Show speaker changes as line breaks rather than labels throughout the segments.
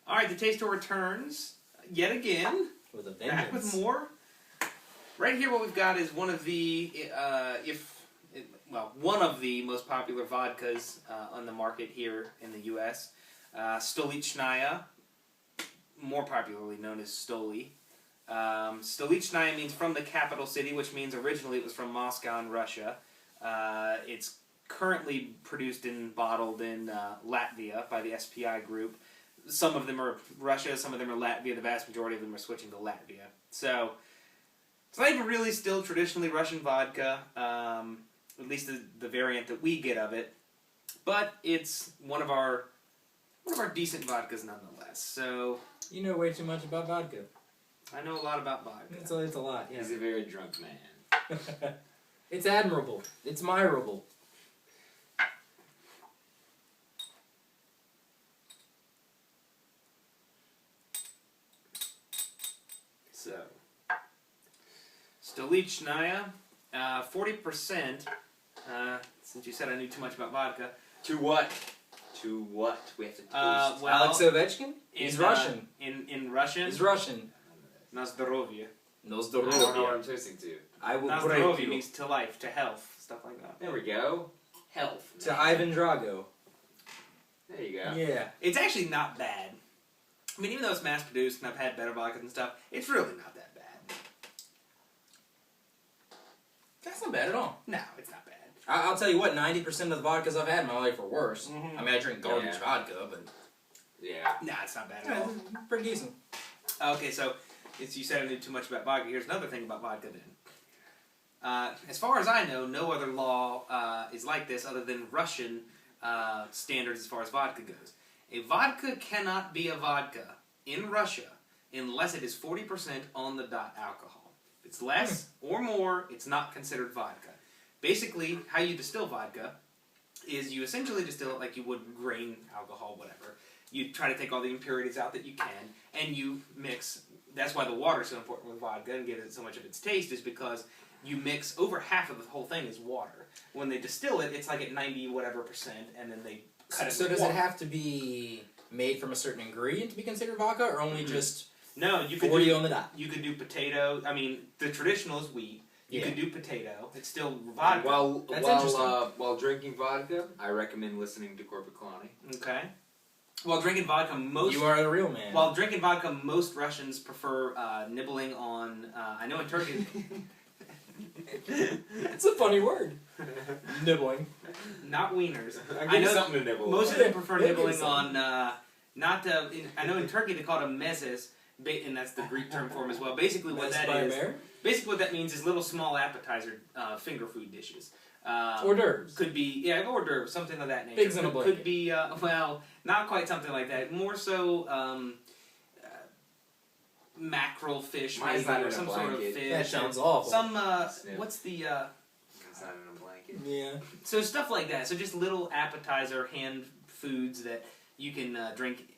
All right, the Taster returns yet again.
With a vengeance.
Back with more. Right here, what we've got is one of the, one of the most popular vodkas on the market here in the U.S. Stolichnaya, more popularly known as Stoli. Stolichnaya means from the capital city, which means originally it was from Moscow in Russia. It's currently produced and bottled in Latvia by the SPI group. Some of them are Russia, some of them are Latvia. The vast majority of them are switching to Latvia. So it's not even really still traditionally Russian vodka, at least the variant that we get of it. But it's one of our decent vodkas nonetheless. So
you know way too much about vodka.
I know a lot about vodka.
It's a lot. Yeah.
He's a very drunk man.
It's admirable. It's admirable.
So, Stolichnaya, 40%, since you said I knew too much about vodka.
To what? To what? We have to toast.
Alex Ovechkin? He's Russian.
In Russian?
He's Russian.
Na zdrowie.
No
I don't know what I'm toasting to.
I will
Na
break
zdrowie
you.
means to life, to health, stuff like that.
There we go.
Health.
To Ivan Drago.
There you go.
Yeah.
It's actually not bad. I mean, even though it's mass-produced and I've had better vodkas and stuff, it's really not that bad.
That's not bad at all.
No, it's not bad.
I'll tell you what, 90% of the vodkas I've had in my life are worse.
Mhm.
I mean, I drink garbage
Yeah.
vodka, but
Yeah.
Nah, it's not bad at all.
pretty decent.
Okay, so you said I knew too much about vodka. Here's another thing about vodka then. As far as I know, no other law is like this other than Russian standards as far as vodka goes. A vodka cannot be a vodka in Russia unless it is 40% on the dot alcohol. If it's less or more, it's not considered vodka. Basically, how you distill vodka is you essentially distill it like you would grain alcohol, whatever. You try to take all the impurities out that you can, and you mix. That's why the water is so important with vodka and gives it so much of its taste, is because you mix over half of the whole thing is water. When they distill it, it's like at 90 whatever percent, and then they cut it.
So
with
does
water.
it have to be made from a certain ingredient to be considered vodka, or only just
No, you could
40
do,
on the dot?
You could do potato. I mean, the traditional is wheat. You
Yeah.
could do potato. It's still vodka.
That's interesting.
While drinking vodka, I recommend listening to Corporate Kalani.
Okay. While drinking vodka,
You are the real man.
While drinking vodka, most Russians prefer nibbling on. I know in Turkey.
It's a funny word. Nibbling.
Not wieners.
I know something to nibble.
Most of them prefer
Yeah,
nibbling
give
on. I know in Turkey they call them mezes, and that's the Greek term for them as well. Basically, what
That's
that
by a
is.
bear?
Basically, what that means is little small appetizer finger food dishes.
Hors d'oeuvres.
Could be, hors d'oeuvres, something of that nature.
Pigs in a blanket.
Could be, not quite something like that. More so, mackerel fish,
Mine's
maybe,
not
or
in a
some sort of
blanket.
fish.
That sounds awful.
Some,
Snip.
what's the,
It's not in a blanket.
Yeah.
so stuff like that. So just little appetizer hand foods that you can drink,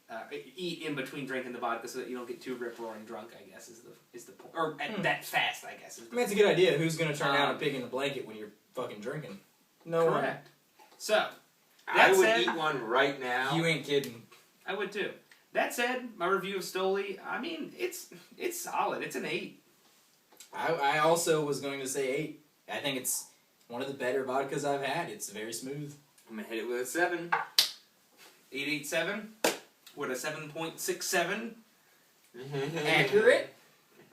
eat in between drinking the vodka, so that you don't get too rip-roaring drunk, I guess, is the point. Or that fast, I guess.
I mean, it's a good idea. Who's going to turn down a pig in a blanket when you're fucking drinking? No one.
Correct. So,
I
that
would
said,
eat one right now.
You ain't kidding.
I would too. That said, my review of Stoli, I mean, it's solid. It's an 8.
I also was going to say 8. I think it's one of the better vodkas I've had. It's very smooth.
I'm gonna hit it with a 7.
887 with a 7.67.
Accurate.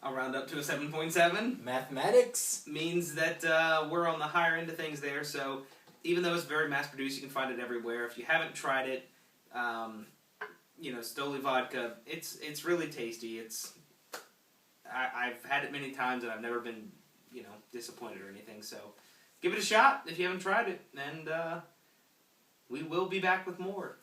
I'll round up to a 7.7.
Mathematics.
Means that we're on the higher end of things there. So even though it's very mass-produced, you can find it everywhere. If you haven't tried it, Stoli vodka, it's really tasty. I've had it many times and I've never been, disappointed or anything. So give it a shot if you haven't tried it, and we will be back with more.